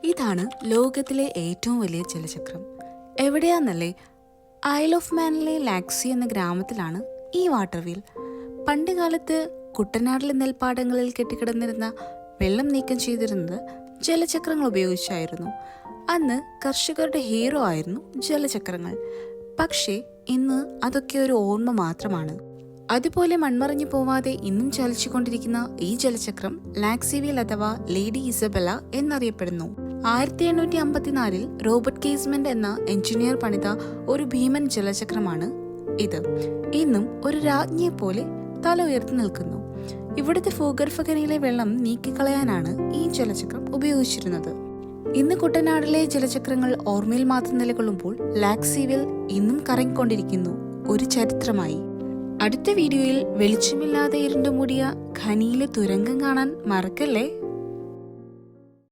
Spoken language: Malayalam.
ഇതാണ് ലോകത്തിലെ ഏറ്റവും വലിയ ജലചക്രം. എവിടെയാന്നല്ലേ? ഐൽ ഓഫ് മാനിലെ ലാക്സി എന്ന ഗ്രാമത്തിലാണ് ഈ വാട്ടർ വീൽ. പണ്ട് കാലത്ത് കുട്ടനാട്ടിലെ നെൽപ്പാടങ്ങളിൽ കെട്ടിക്കിടന്നിരുന്ന വെള്ളം നീക്കം ചെയ്തിരുന്നത് ജലചക്രങ്ങൾ ഉപയോഗിച്ചായിരുന്നു. അന്ന് കർഷകരുടെ ഹീറോ ആയിരുന്നു ജലചക്രങ്ങൾ. പക്ഷേ ഇന്ന് അതൊക്കെ ഒരു ഓർമ്മ മാത്രമാണ്. അതുപോലെ മൺമറഞ്ഞു പോവാതെ ഇന്നും ചലിച്ചുകൊണ്ടിരിക്കുന്ന ഈ ജലചക്രം ലാക്സി വീൽ അഥവാ ലേഡി ഇസബെല്ല എന്നറിയപ്പെടുന്നു. 1854 റോബർട്ട് കേസ്മെന്റ് എന്ന എഞ്ചിനീയർ പണിത ഒരു ഭീമൻ ജലചക്രമാണ് ഇത്. ഇന്നും ഒരു രാജ്ഞിയെ പോലെ തല ഉയർത്തി നിൽക്കുന്നു. ഇവിടുത്തെ ഭൂഗർഭഖനിയിലെ വെള്ളം നീക്കിക്കളയാനാണ് ഈ ജലചക്രം ഉപയോഗിച്ചിരുന്നത്. ഇന്ന് കുട്ടനാടിലെ ജലചക്രങ്ങൾ ഓർമ്മയിൽ മാത്രം നിലകൊള്ളുമ്പോൾ ലാക്സി വീൽ ഇന്നും കറങ്ങിക്കൊണ്ടിരിക്കുന്നു, ഒരു ചരിത്രമായി. അടുത്ത വീഡിയോയിൽ വെളിച്ചമില്ലാതെ ഇരുണ്ടുമൂടിയ ഖനിയിലെ തുരങ്കം കാണാൻ മറക്കല്ലേ.